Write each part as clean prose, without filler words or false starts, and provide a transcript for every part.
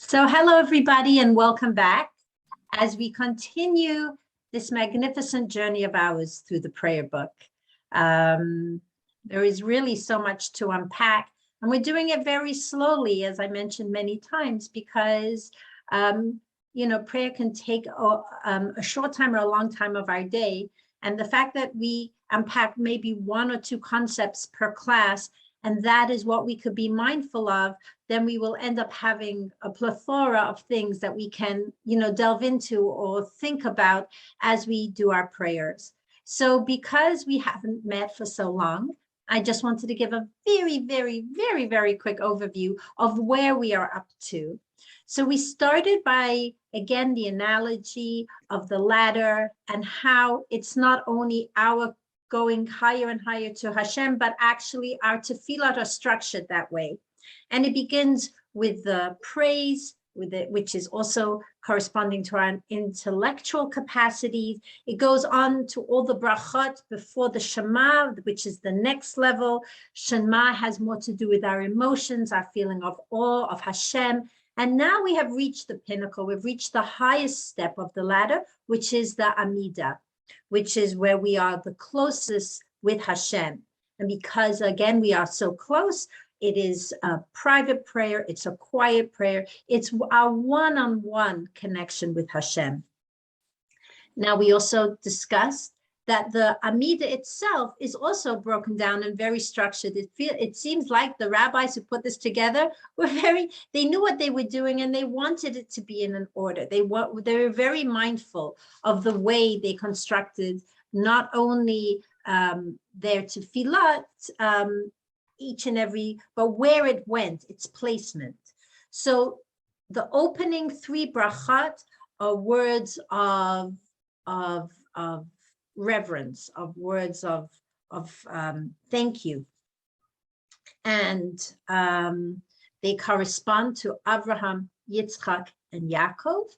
So hello, everybody, and welcome back as we continue this magnificent journey of ours through the prayer book. There is really so much to unpack, and we're doing it very slowly, as I mentioned many times, because, prayer can take a short time or a long time of our day. And the fact that we unpack maybe one or two concepts per class, and that is what we could be mindful of, then we will end up having a plethora of things that we can, delve into or think about as we do our prayers. So because we haven't met for so long, I just wanted to give a very, very, very, very quick overview of where we are up to. So we started by, again, the analogy of the ladder and how it's not only our going higher and higher to Hashem, but actually our tefillot are structured that way. And it begins with the praise, which is also corresponding to our intellectual capacities. It goes on to all the brachot before the Shema, which is the next level. Shema has more to do with our emotions, our feeling of awe of Hashem. And now we have reached the pinnacle. We've reached the highest step of the ladder, which is the Amidah, which is where we are the closest with Hashem. And because, again, we are so close, it is a private prayer, it's a quiet prayer, it's our one-on-one connection with Hashem. Now, we also discussed that the Amidah itself is also broken down and very structured. It seems like the rabbis who put this together they knew what they were doing, and they wanted it to be in an order. They were very mindful of the way they constructed not only their tefillot, each and every, but where it went, its placement. So the opening three brachot are words of reverence, of words of thank you. And they correspond to Abraham, Yitzchak, and Yaakov.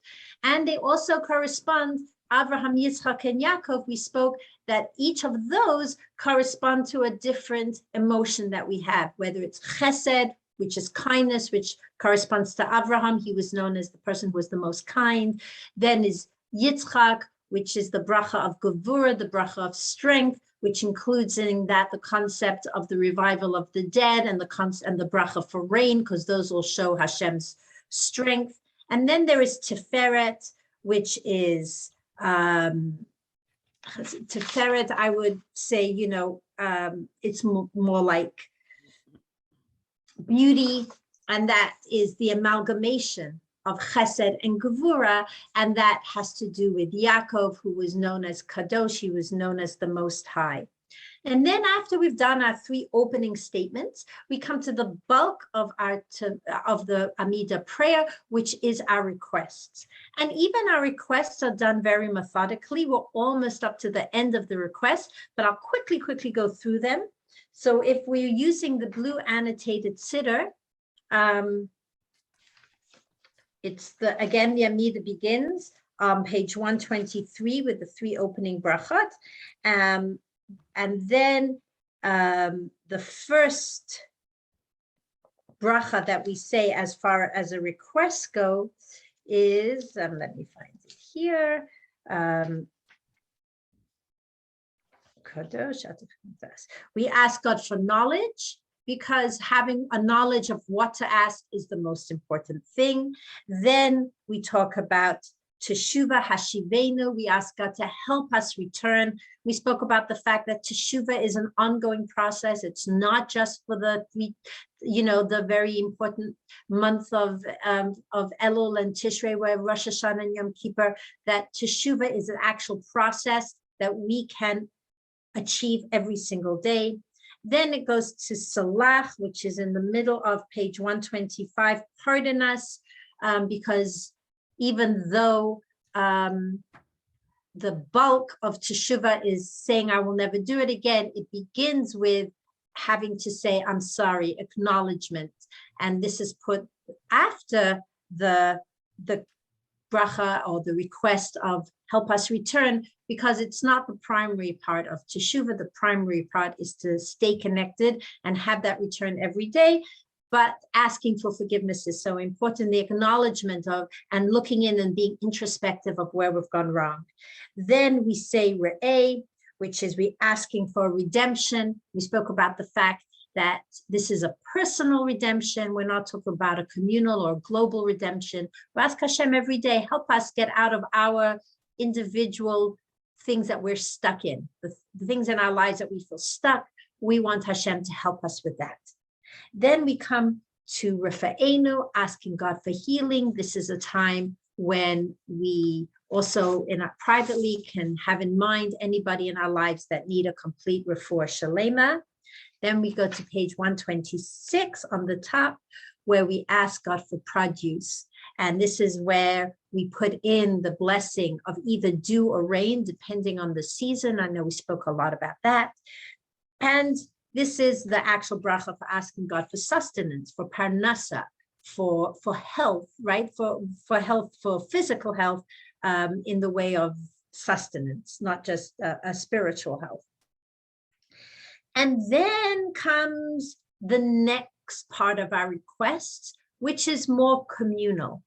And they also correspond, Abraham, Yitzchak, and Yaakov, we spoke that each of those correspond to a different emotion that we have, whether it's chesed, which is kindness, which corresponds to Abraham. He was known as the person who was the most kind. Then is Yitzchak, which is the bracha of gevura, the bracha of strength, which includes in that the concept of the revival of the dead and the bracha for rain, because those will show Hashem's strength. And then there is Tiferet, which is Tiferet, I would say, it's more like beauty, and that is the amalgamation of chesed and gevura, and that has to do with Yaakov, who was known as Kadosh, he was known as the Most High. And then after we've done our three opening statements, we come to the bulk of the Amidah prayer, which is our requests. And even our requests are done very methodically. We're almost up to the end of the request, but I'll quickly go through them. So if we're using the blue annotated siddur, it's the Amidah begins on page 123 with the three opening brachot. And then the first bracha that we say as far as a request go is, let me find it here. We ask God for knowledge, because having a knowledge of what to ask is the most important thing. Then we talk about Teshuvah Hashivenu. We ask God to help us return. We spoke about the fact that Teshuvah is an ongoing process. It's not just for the very important month of Elul and Tishrei, where Rosh Hashanah and Yom Kippur, that Teshuvah is an actual process that we can achieve every single day. Then it goes to Salach, which is in the middle of page 125. Pardon us, because even though the bulk of Teshuvah is saying, I will never do it again, it begins with having to say, I'm sorry, acknowledgement. And this is put after the bracha or the request of help us return, because it's not the primary part of Teshuvah. The primary part is to stay connected and have that return every day. but asking for forgiveness is so important, the acknowledgement of and looking in and being introspective of where we've gone wrong. Then we say Re'eh, which is we asking for redemption. We spoke about the fact that this is a personal redemption. We're not talking about a communal or global redemption. We ask Hashem every day, help us get out of our individual things that we're stuck in, the things in our lives that we feel stuck. We want Hashem to help us with that. Then we come to Rafa'enu, asking God for healing. This is a time when we also privately can have in mind anybody in our lives that need a complete refuah shalema. Then we go to page 126 on the top, where we ask God for produce. And this is where we put in the blessing of either dew or rain, depending on the season. I know we spoke a lot about that. And this is the actual bracha for asking God for sustenance, for parnasa, for health, right? For health, for physical health, in the way of sustenance, not just a spiritual health. And then comes the next part of our requests, which is more communal.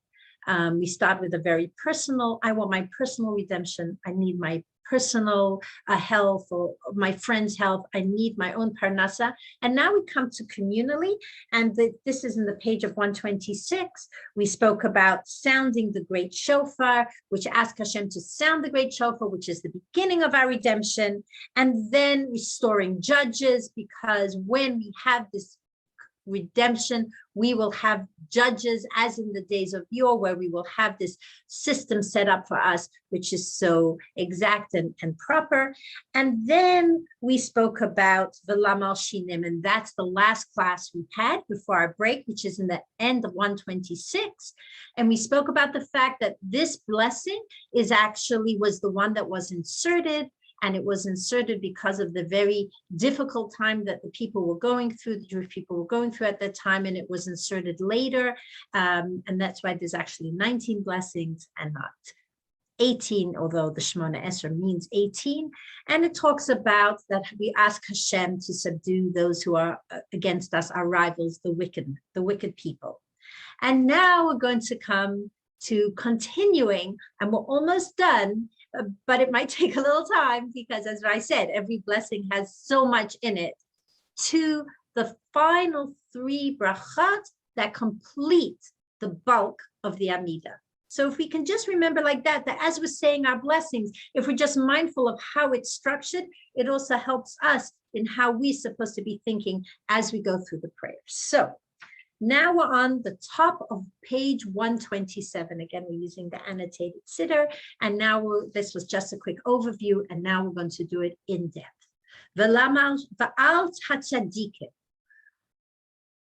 We start with a very personal, I want my personal redemption. I need my personal health, or my friend's health. I need my own parnasa. And now we come to communally, and this is in the page of 126. We spoke about sounding the great shofar, which asked Hashem to sound the great shofar, which is the beginning of our redemption, and then restoring judges, because when we have this redemption, we will have judges as in the days of yore, where we will have this system set up for us, which is so exact and proper. And then we spoke about the Lamal Shinim, and that's the last class we had before our break, which is in the end of 126. And we spoke about the fact that this blessing was the one that was inserted. And it was inserted because of the very difficult time that the people were going through, the Jewish people were going through at that time, and it was inserted later. And that's why there's actually 19 blessings and not 18, although the Shemona Esrei means 18. And it talks about that we ask Hashem to subdue those who are against us, our rivals, the wicked people. And now we're going to come to continuing, and we're almost done. But it might take a little time because, as I said, every blessing has so much in it, to the final 3 brachot that complete the bulk of the Amidah. So if we can just remember like that as we're saying our blessings, if we're just mindful of how it's structured, it also helps us in how we're supposed to be thinking as we go through the prayers. So now we're on the top of page 127. Again, we're using the annotated siddur. And now this was just a quick overview. And now we're going to do it in depth.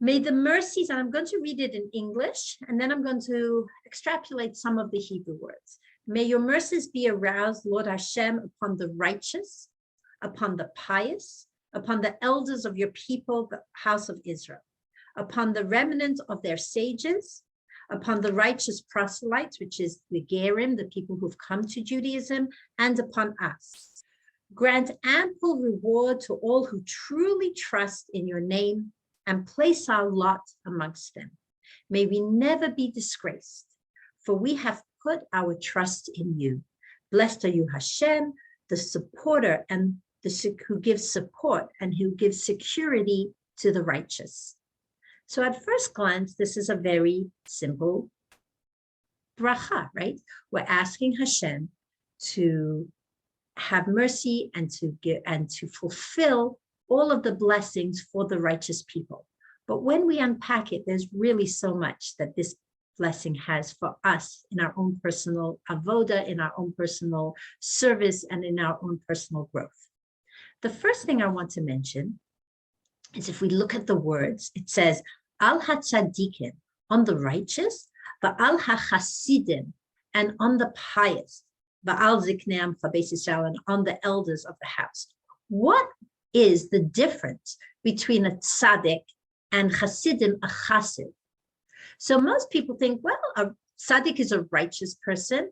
May the mercies, and I'm going to read it in English, and then I'm going to extrapolate some of the Hebrew words. May your mercies be aroused, Lord Hashem, upon the righteous, upon the pious, upon the elders of your people, the house of Israel, upon the remnant of their sages, upon the righteous proselytes, which is the Gerim, the people who've come to Judaism, and upon us. Grant ample reward to all who truly trust in your name, and place our lot amongst them. May we never be disgraced, for we have put our trust in you. Blessed are you, Hashem, the supporter and who gives support and who gives security to the righteous. So at first glance, this is a very simple bracha, right? We're asking Hashem to have mercy and to fulfill all of the blessings for the righteous people. But when we unpack it, there's really so much that this blessing has for us in our own personal avoda, in our own personal service, and in our own personal growth. The first thing I want to mention is if we look at the words, it says, Al ha-tzadikim, on the righteous, va'al ha-chasidim, and on the pious, va'al ziknei amcha beis Yisrael, and on the elders of the house. What is the difference between a tzaddik and chasidim, a chasid? So most people think, well, a tzaddik is a righteous person,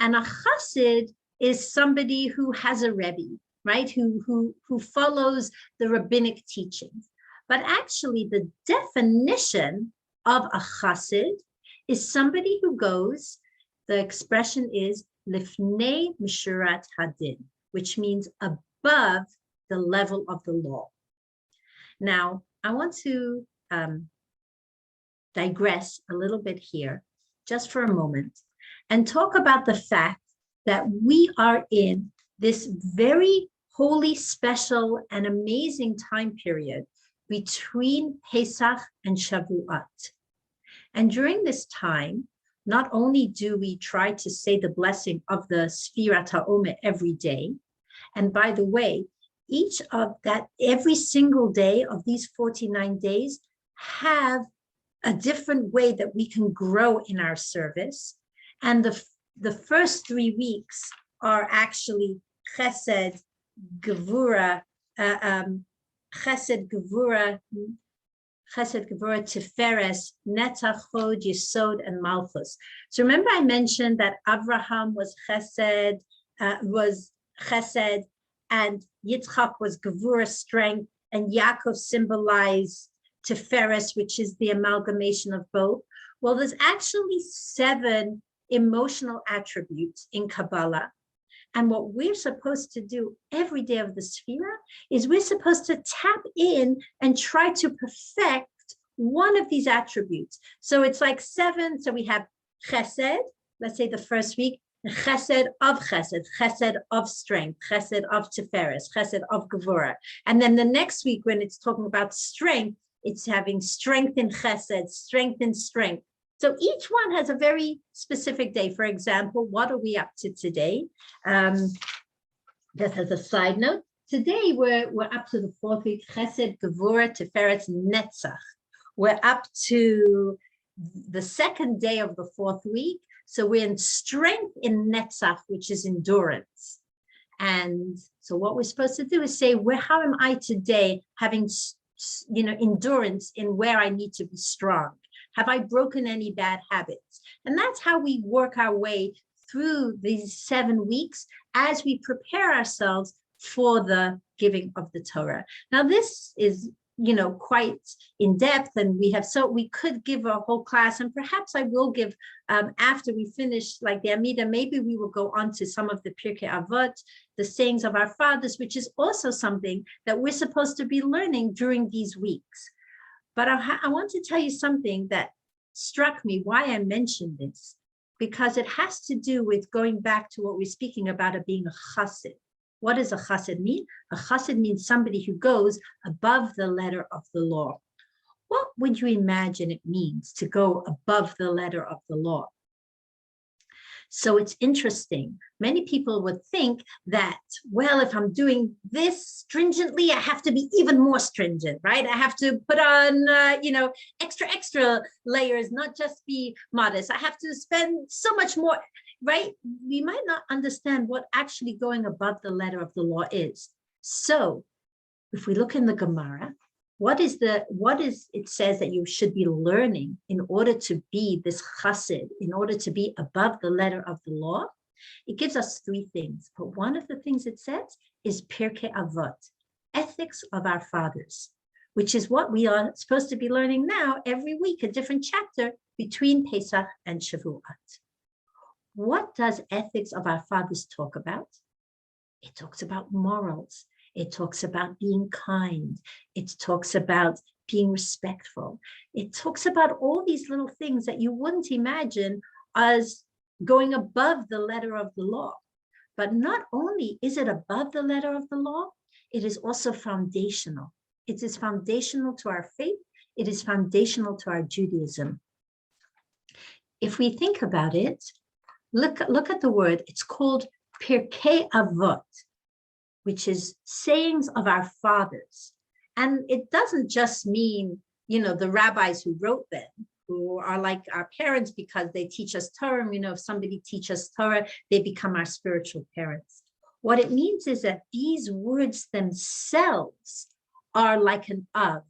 and a chasid is somebody who has a rebbe, right? Who follows the rabbinic teachings. But actually, the definition of a chassid is somebody who goes, the expression is lifnei mishurat hadin, which means above the level of the law. Now, I want to digress a little bit here, just for a moment, and talk about the fact that we are in this very holy, special, and amazing time period between Pesach and Shavuot. And during this time, not only do we try to say the blessing of the Sfirat HaOmer every day, and by the way, each of that, every single day of these 49 days have a different way that we can grow in our service. And the first 3 weeks are actually Chesed, Gevura, Chesed, Gevura, Tiferes, Netzach, Chod, Yesod, and Malchus. So remember I mentioned that Abraham was Chesed, and Yitzchak was Gevura, strength, and Yaakov symbolized Tiferes, which is the amalgamation of both. Well, there's actually 7 emotional attributes in Kabbalah. And what we're supposed to do every day of the Sefira is we're supposed to tap in and try to perfect one of these attributes. So it's like 7. So we have Chesed, let's say the first week, Chesed, Chesed of strength, Chesed of Tiferes, Chesed of Gevura. And then the next week, when it's talking about strength, it's having strength in Chesed, strength in strength. So each one has a very specific day. For example, what are we up to today? Just as a side note, today we're up to the 4th week, Chesed, Gevura, Tiferes, Netzach. We're up to the 2nd day of the 4th week. So we're in strength in Netzach, which is endurance. And so what we're supposed to do is say, how am I today having, endurance in where I need to be strong? Have I broken any bad habits? And that's how we work our way through these 7 weeks as we prepare ourselves for the giving of the Torah. Now, this is, quite in depth, and we could give a whole class, and perhaps I will give after we finish, like the Amida, maybe we will go on to some of the Pirkei Avot, the sayings of our fathers, which is also something that we're supposed to be learning during these weeks. But I want to tell you something that struck me, why I mentioned this, because it has to do with going back to what we're speaking about of being a chassid. What does a chassid mean? A chassid means somebody who goes above the letter of the law. What would you imagine it means to go above the letter of the law? So it's interesting. Many people would think that, well, if I'm doing this stringently, I have to be even more stringent, right? I have to put on, extra layers, not just be modest. I have to spend so much more, right? We might not understand what actually going above the letter of the law is. So if we look in the Gemara, what is it says that you should be learning in order to be this chassid, in order to be above the letter of the law? It gives us 3 things. But one of the things it says is Pirkei Avot, ethics of our fathers, which is what we are supposed to be learning now every week, a different chapter between Pesach and Shavuot. What does ethics of our fathers talk about? It talks about morals. It talks about being kind. It talks about being respectful. It talks about all these little things that you wouldn't imagine as going above the letter of the law. But not only is it above the letter of the law, it is also foundational. It is foundational to our faith. It is foundational to our Judaism. If we think about it, look at the word. It's called Pirkei Avot, which is sayings of our fathers. And it doesn't just mean, the rabbis who wrote them, who are like our parents because they teach us Torah. If somebody teaches Torah, they become our spiritual parents. What it means is that these words themselves are like an av,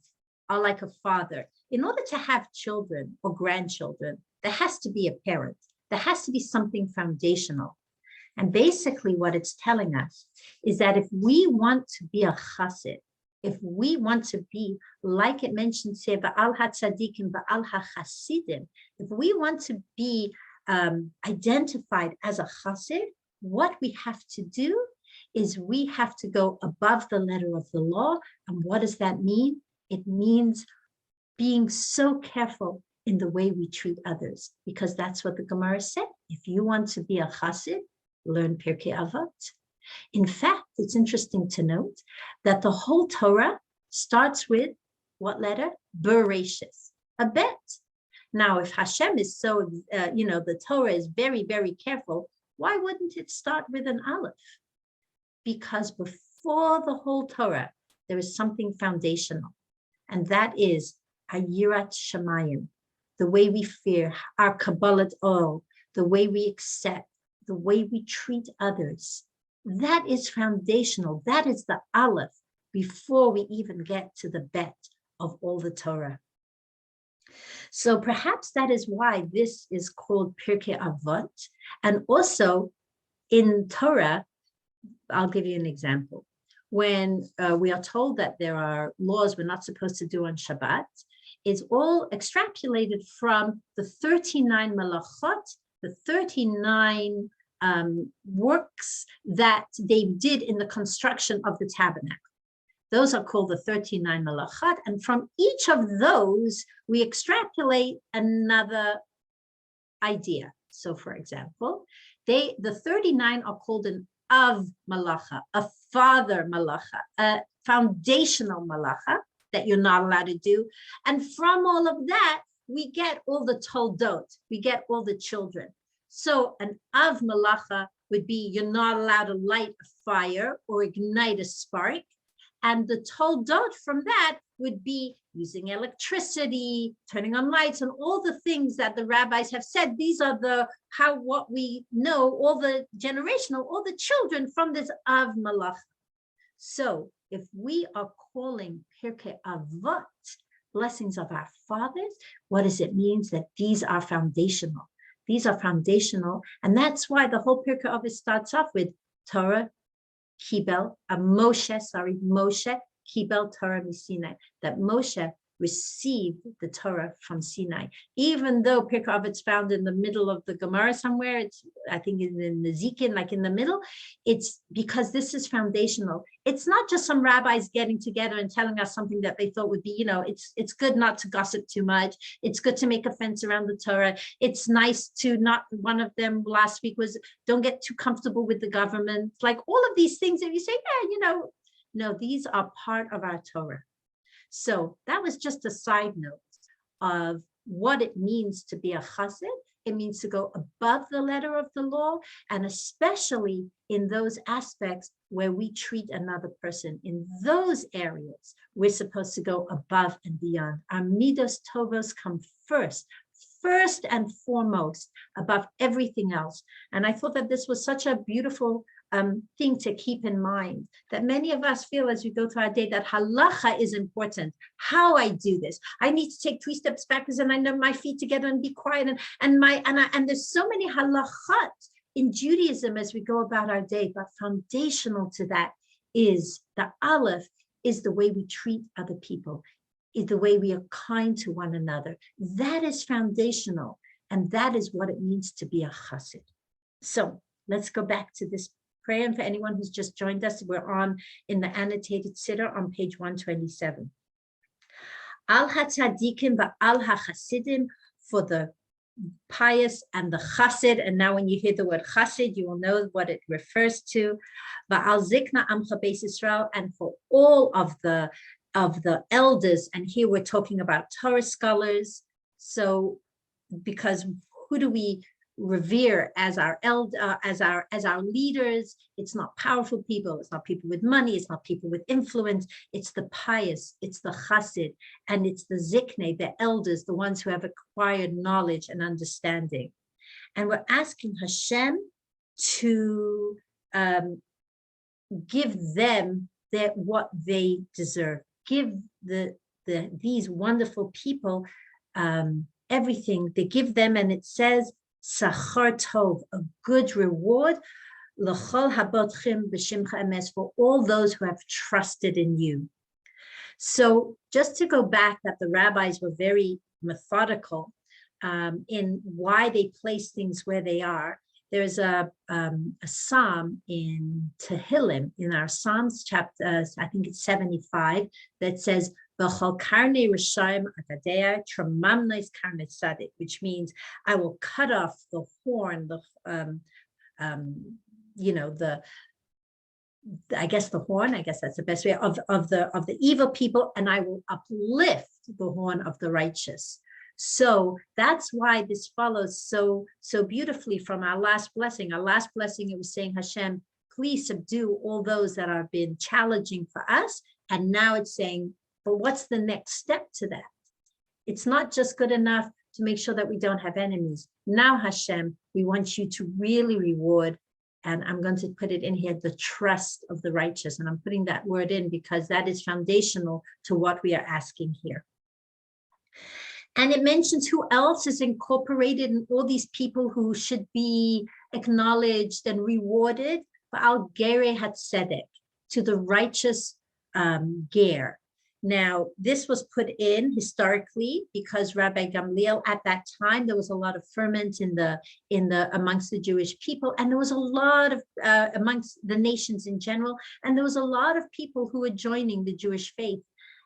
are like a father. In order to have children or grandchildren, there has to be a parent. There has to be something foundational. And basically what it's telling us is that if we want to be a chassid, If we want to be, like it mentions here, Ba'al HaTzadikim, Ba'al HaChasidim, if we want to be identified as a chassid, what we have to do is we have to go above the letter of the law. And what does that mean? It means being so careful in the way we treat others, because that's what the Gemara said. If you want to be a chassid, learn Pirkei Avot. In fact, it's interesting to note that the whole Torah starts with what letter? Bereshis, a bet. Now, if Hashem is so, the Torah is very, very careful, why wouldn't it start with an Aleph? Because before the whole Torah, there is something foundational, and that is Yirat Shamayim, the way we fear, our Kabbalat Ol, the way we accept, the way we treat others. That is foundational. That is the Aleph before we even get to the bet of all the Torah. So perhaps that is why this is called Pirkei Avot. And also in Torah, I'll give you an example. When we are told that there are laws we're not supposed to do on Shabbat, it's all extrapolated from the 39 malachot, the 39 works that they did in the construction of the tabernacle. Those are called the 39 malachot, and from each of those, we extrapolate another idea. So for example, the 39 are called an Av malacha, a father malacha, a foundational malacha that you're not allowed to do. And from all of that, we get all the toldot, we get all the children. So an Av malacha would be you're not allowed to light a fire or ignite a spark. And the toldot from that would be using electricity, turning on lights, and all the things that the rabbis have said. These are what we know, all the generational, all the children from this Av Malacha. So if we are calling Pirkei Avot blessings of our fathers, what does it mean? That these are foundational. These are foundational. And that's why the whole Pirkei Avot starts off with Torah, Moshe Kibel Torah Sinai, that Moshe received the Torah from Sinai. Even though Pirkei Avot's found in the middle of the Gemara somewhere, I think in the Zikin, like in the middle, it's because this is foundational. It's not just some rabbis getting together and telling us something that they thought would be, it's good not to gossip too much. It's good to make a fence around the Torah. It's nice to not, one of them last week was, don't get too comfortable with the government. Like all of these things that you say, no, these are part of our Torah. So that was just a side note of what it means to be a chassid. It means to go above the letter of the law, and especially in those aspects where we treat another person. In those areas, we're supposed to go above and beyond. Our midos tovos come first and foremost, above everything else. And I thought that this was such a beautiful thing to keep in mind, that many of us feel as we go through our day that halacha is important. How I do this, I need to take 3 steps backwards and I know my feet together and be quiet, and there's so many halachot in Judaism as we go about our day. But foundational to that is the Aleph, is the way we treat other people, is the way we are kind to one another. That is foundational, and that is what it means to be a chassid. So let's go back to this prayer. And for anyone who's just joined us, we're on in the annotated siddur on page 127. Al hatzadikim ba'al hachasidim, for the pious and the chassid. And now when you hear the word chassid, you will know what it refers to. Ba'al zikna amcha beis Yisrael, and for all of the elders. And here we're talking about Torah scholars. So because who do we revere as our leaders? It's not powerful people, it's not people with money, it's not people with influence, it's the pious, it's the chassid, and it's the zikne, the elders, the ones who have acquired knowledge and understanding. And we're asking Hashem to give them what they deserve. Give these wonderful people everything. They give them, and it says Sachar Tov, a good reward, L'chol habotchim b'shimcha emes, for all those who have trusted in you. So just to go back, that the rabbis were very methodical in why they place things where they are. There's a psalm in Tehillim, in our Psalms chapter, I think it's 75, that says, which means I will cut off the horn, I guess that's the best way of the evil people, and I will uplift the horn of the righteous. So that's why this follows so beautifully from our last blessing. Our last blessing, it was saying, Hashem, please subdue all those that have been challenging for us. And now it's saying, but what's the next step to that? It's not just good enough to make sure that we don't have enemies. Now, Hashem, we want you to really reward, and I'm going to put it in here, the trust of the righteous. And I'm putting that word in because that is foundational to what we are asking here. And it mentions who else is incorporated in all these people who should be acknowledged and rewarded. Ba'al Gerei Hatzedek, to the righteous ger. Now, this was put in historically because Rabbi Gamliel, at that time, there was a lot of ferment amongst the Jewish people, and there was a lot of amongst the nations in general, and there was a lot of people who were joining the Jewish faith.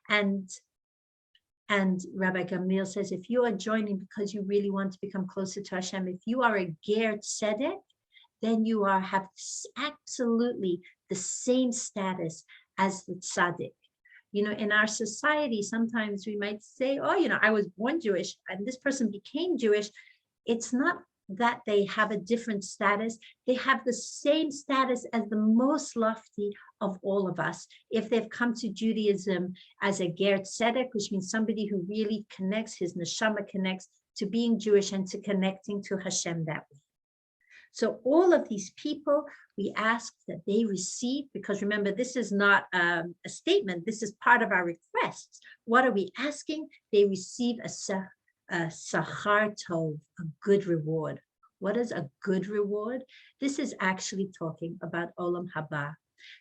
And Rabbi Gamliel says, if you are joining because you really want to become closer to Hashem, if you are a ger tzedek, then you have absolutely the same status as the tzaddik. In our society, sometimes we might say, oh, I was born Jewish and this person became Jewish. It's not that they have a different status. They have the same status as the most lofty of all of us. If they've come to Judaism as a ger tzedek, which means somebody who really connects, his neshama connects to being Jewish and to connecting to Hashem that way. So all of these people, we ask that they receive, because remember, this is not a statement, this is part of our requests. What are we asking? They receive a sachar tov, a good reward. What is a good reward? This is actually talking about olam haba,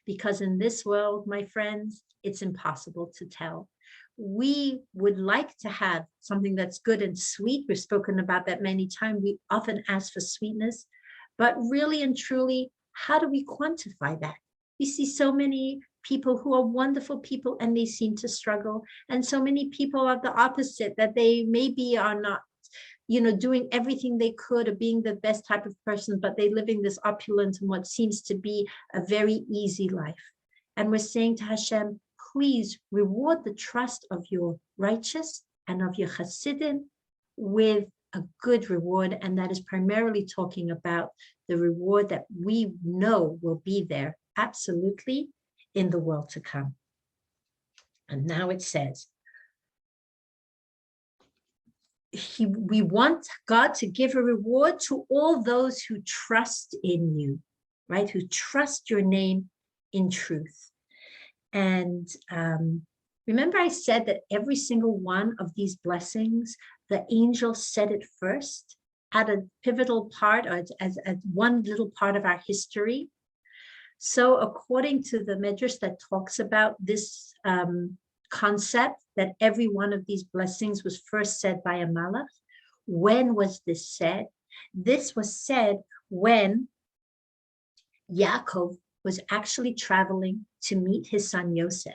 because in this world, my friends, it's impossible to tell. We would like to have something that's good and sweet. We've spoken about that many times. We often ask for sweetness, but really and truly, how do we quantify that? We see so many people who are wonderful people and they seem to struggle. And so many people are the opposite, that they maybe are not, doing everything they could or being the best type of person, but they're living this opulent and what seems to be a very easy life. And we're saying to Hashem, please reward the trust of your righteous and of your Hasidim with a good reward. And that is primarily talking about the reward that we know will be there absolutely in the world to come. And now it says, we want God to give a reward to all those who trust in you, right? Who trust your name in truth. And remember I said that every single one of these blessings, the angel said it first at a pivotal part, or as one little part of our history. So according to the Midrash that talks about this concept, that every one of these blessings was first said by a malach, when was this said? This was said when Yaakov was actually traveling to meet his son Yosef,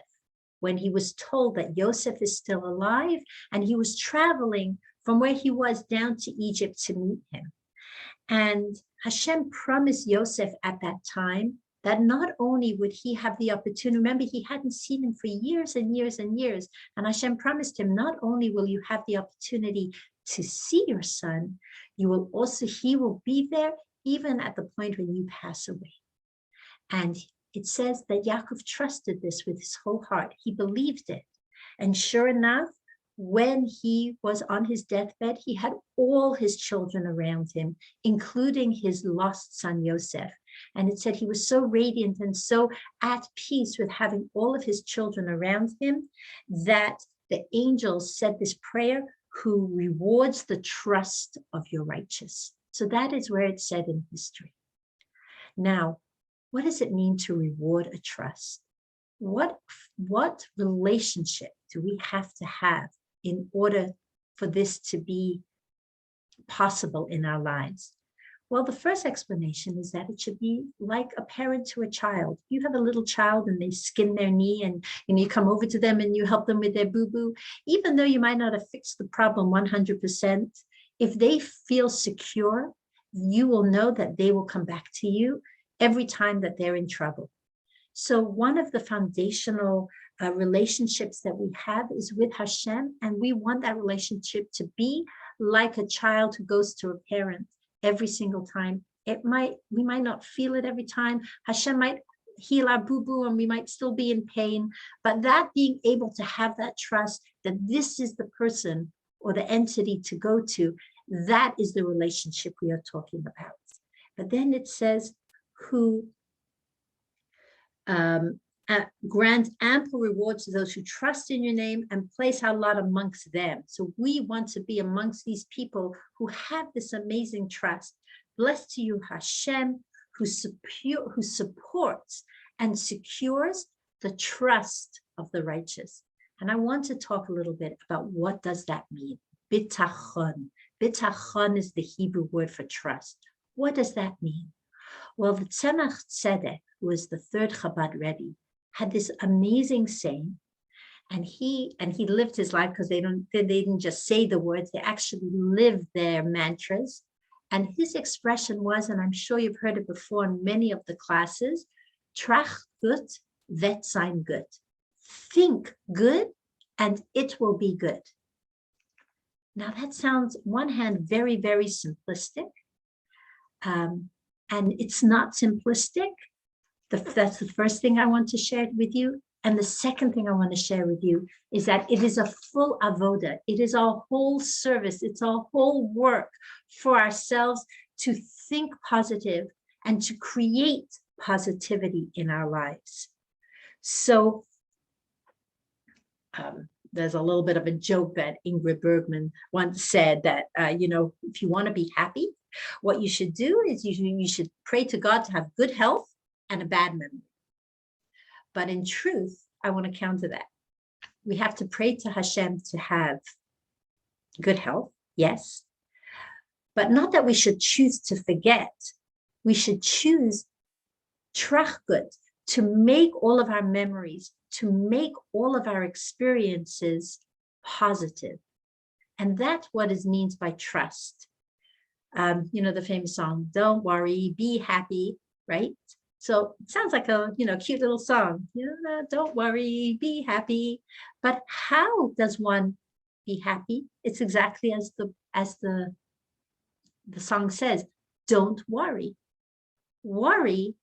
when he was told that Yosef is still alive, and he was traveling from where he was down to Egypt to meet him. And Hashem promised Yosef at that time that not only would he have the opportunity, remember he hadn't seen him for years and years and years, and Hashem promised him, not only will you have the opportunity to see your son, he will be there even at the point when you pass away. And it says that Yaakov trusted this with his whole heart. He believed it. And sure enough, when he was on his deathbed, he had all his children around him, including his lost son Yosef. And it said he was so radiant and so at peace with having all of his children around him that the angels said this prayer, who rewards the trust of your righteous. So that is where it's said in history. Now, what does it mean to reward a trust? what relationship do we have to have in order for this to be possible in our lives? Well, the first explanation is that it should be like a parent to a child. You have a little child and they skin their knee, and you come over to them and you help them with their boo-boo. Even though you might not have fixed the problem 100%, if they feel secure, you will know that they will come back to you every time that they're in trouble. So one of the foundational relationships that we have is with Hashem, and we want that relationship to be like a child who goes to a parent every single time. We might not feel it every time. Hashem might heal our boo-boo and we might still be in pain, but that being able to have that trust that this is the person or the entity to go to, that is the relationship we are talking about. But then it says, who grant ample rewards to those who trust in your name and place our lot amongst them. So we want to be amongst these people who have this amazing trust. Blessed to you, Hashem, who supports and secures the trust of the righteous. And I want to talk a little bit about what does that mean. Bitachon. Bitachon is the Hebrew word for trust. What does that mean? Well, the Tzemach Tzedek, who is the third Chabad Rebbe, had this amazing saying, and he lived his life, because they didn't just say the words, they actually lived their mantras. And his expression was, and I'm sure you've heard it before in many of the classes, Trach gut, vet sein gut. Think good, and it will be good. Now that sounds, on one hand, very, very simplistic. And it's not simplistic. That's the first thing I want to share with you. And the second thing I want to share with you is that it is a full avoda. It is our whole service. It's our whole work for ourselves to think positive and to create positivity in our lives. So there's a little bit of a joke that Ingrid Bergman once said that, if you want to be happy, what you should do is you should pray to God to have good health and a bad memory. But in truth, I want to counter that. We have to pray to Hashem to have good health, yes, but not that we should choose to forget. We should choose trachgut, to make all of our memories, to make all of our experiences positive. And that's what it means by trust. The famous song, don't worry, be happy, right? So it sounds like a, cute little song, don't worry, be happy. But how does one be happy? It's exactly as the song says, don't worry. Worry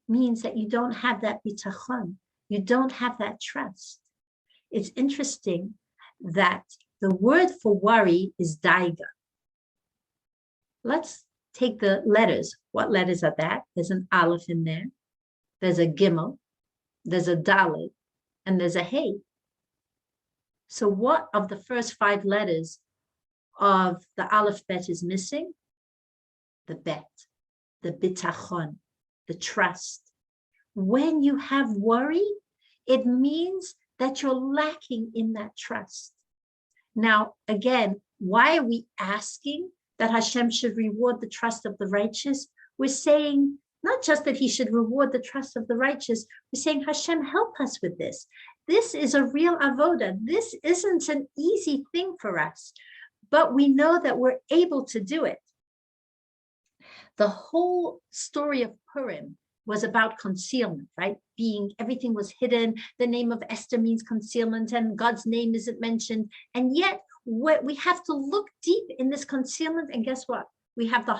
means that you don't have that bitachon. You don't have that trust. It's interesting that the word for worry is daiga. Let's take the letters. What letters are that? There's an aleph in there. There's a gimel. There's a dalet. And there's a hey. So what of the first 5 letters of the aleph bet is missing? The bet, the bitachon, the trust. When you have worry, it means that you're lacking in that trust. Now, again, why are we asking that Hashem should reward the trust of the righteous? We're saying not just that he should reward the trust of the righteous, we're saying, Hashem, help us with this. This is a real avoda. This isn't an easy thing for us, but we know that we're able to do it. The whole story of Purim was about concealment, right? Everything was hidden. The name of Esther means concealment, and God's name isn't mentioned. And yet we have to look deep in this concealment. And guess what? We have the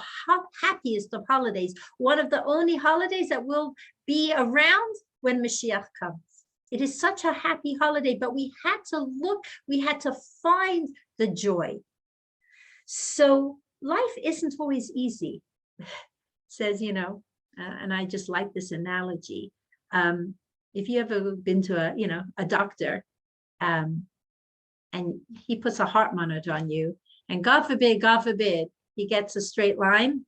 happiest of holidays. One of the only holidays that will be around when Mashiach comes. It is such a happy holiday, but we had to look, we had to find the joy. So life isn't always easy. Says, and I just like this analogy. If you ever been to a doctor, and he puts a heart monitor on you, and God forbid, he gets a straight line.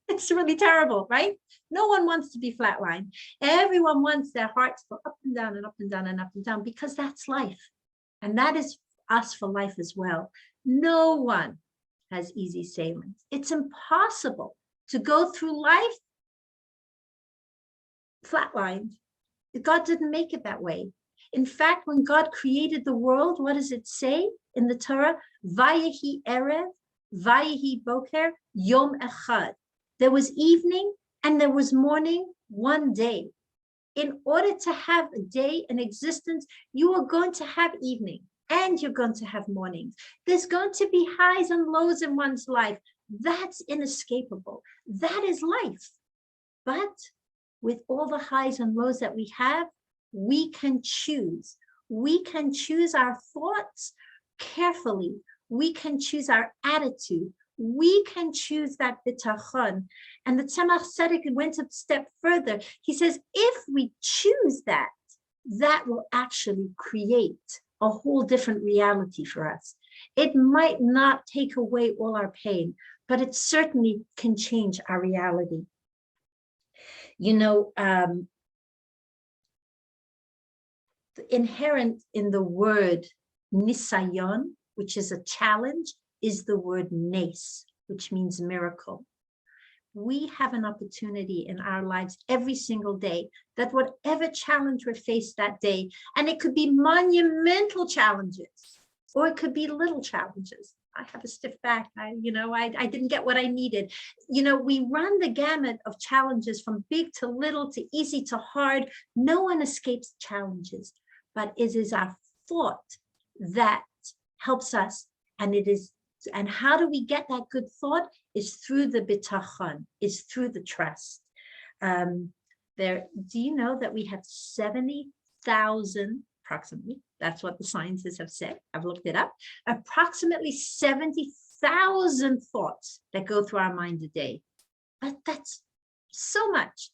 It's really terrible, right? No one wants to be flatlined. Everyone wants their hearts to go up and down and up and down and up and down, because that's life. And that is us for life as well. No one has easy sailings. It's impossible to go through life flatlined. God didn't make it that way. In fact, when God created the world, what does it say in the Torah? Vayehi erev, vayehi boker, yom echad. There was evening and there was morning, one day. In order to have a day in existence, you are going to have evening and you're going to have mornings. There's going to be highs and lows in one's life. That's inescapable. That is life. But with all the highs and lows that we have, we can choose. We can choose our thoughts carefully. We can choose our attitude. We can choose that bitachon. And the Tzemach Tzedek went a step further. He says, if we choose that, that will actually create a whole different reality for us. It might not take away all our pain, but it certainly can change our reality. You know, inherent in the word nisayon, which is a challenge, is the word nes, which means miracle. We have an opportunity in our lives every single day that whatever challenge we're faced that day, and it could be monumental challenges, or it could be little challenges. I have a stiff back. I didn't get what I needed. We run the gamut of challenges from big to little to easy to hard. No one escapes challenges, but it is our thought that helps us. And how do we get that good thought? Is through the bitachon, is through the trust. Do you know that we have 70,000 approximately? That's what the scientists have said. I've looked it up. Approximately 70,000 thoughts that go through our mind a day. But that's so much.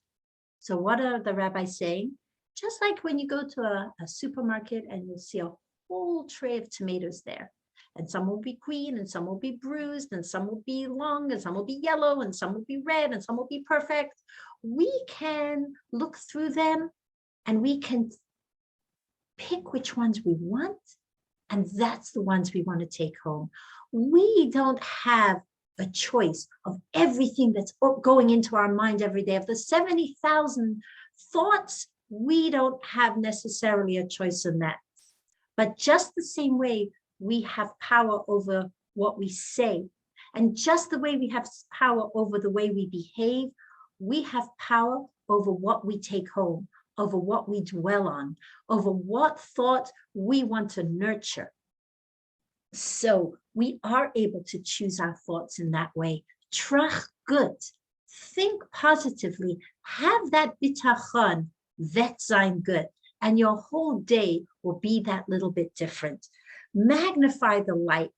So what are the rabbis saying? Just like when you go to a supermarket and you'll see a whole tray of tomatoes there. And some will be green, and some will be bruised, and some will be long, and some will be yellow, and some will be red, and some will be perfect. We can look through them and we can pick which ones we want, and that's the ones we want to take home. We don't have a choice of everything that's going into our mind every day. Of the 70,000 thoughts, we don't have necessarily a choice in that. But just the same way, we have power over what we say. And just the way we have power over the way we behave, we have power over what we take home, over what we dwell on, over what thought we want to nurture. So we are able to choose our thoughts in that way. Trach gut, think positively, have that bitachon, vet sein gut, and your whole day will be that little bit different. Magnify the light.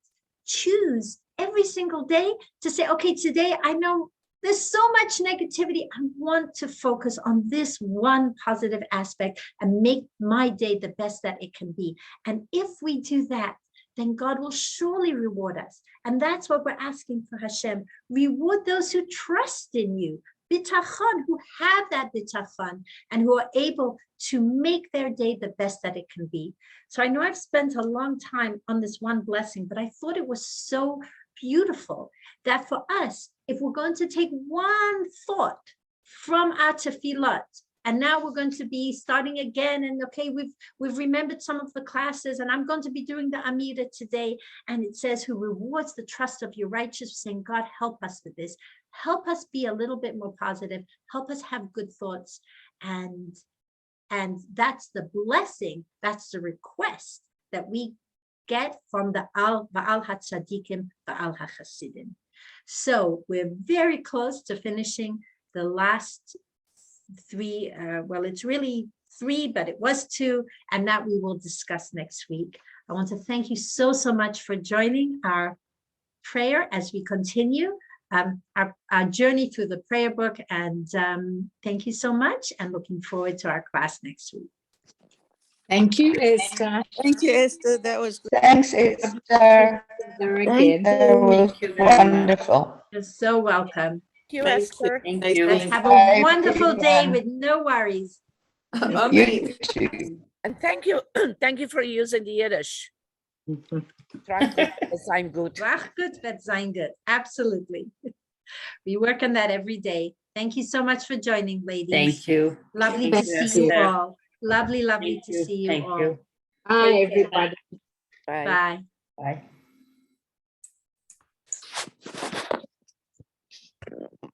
Choose every single day to say, okay, today I know there's so much negativity. I want to focus on this one positive aspect and make my day the best that it can be. And if we do that, then God will surely reward us. And that's what we're asking for Hashem. Reward those who trust in you, bitachon, who have that bitachon and who are able to make their day the best that it can be. So I know I've spent a long time on this one blessing, but I thought it was so beautiful that for us, if we're going to take one thought from our tefillot, and now we're going to be starting again, and okay, we've remembered some of the classes, and I'm going to be doing the Amida today, and it says, who rewards the trust of your righteous, saying, God, help us with this. Help us be a little bit more positive. Help us have good thoughts. And that's the blessing, that's the request that we get from the Ba'al HaTzadikim, Ba'al HaChasidim. So we're very close to finishing the last three. Well, it's really three, but it was two, and that we will discuss next week. I want to thank you so much for joining our prayer as we continue our journey through the prayer book. And thank you so much, and looking forward to our class next week. Thank you, Esther. Thank you, Esther. That was good. Thanks, Esther. Again. That was wonderful. You're so welcome. you, Thank you. Esther. Thank Nice you. meeting Have Bye, a wonderful day everyone. with no worries. You too. And thank you, thank you for using the Yiddish. Trag gut, sein gut. Ach, gut wird sein gut. Absolutely. We work on that every day. Thank you so much for joining, ladies. Thank you. Lovely Thank to you, see you Esther. all. Lovely, lovely Thank to you. see you Thank all. you. Bye, Take care. everybody. Bye. Bye. Bye.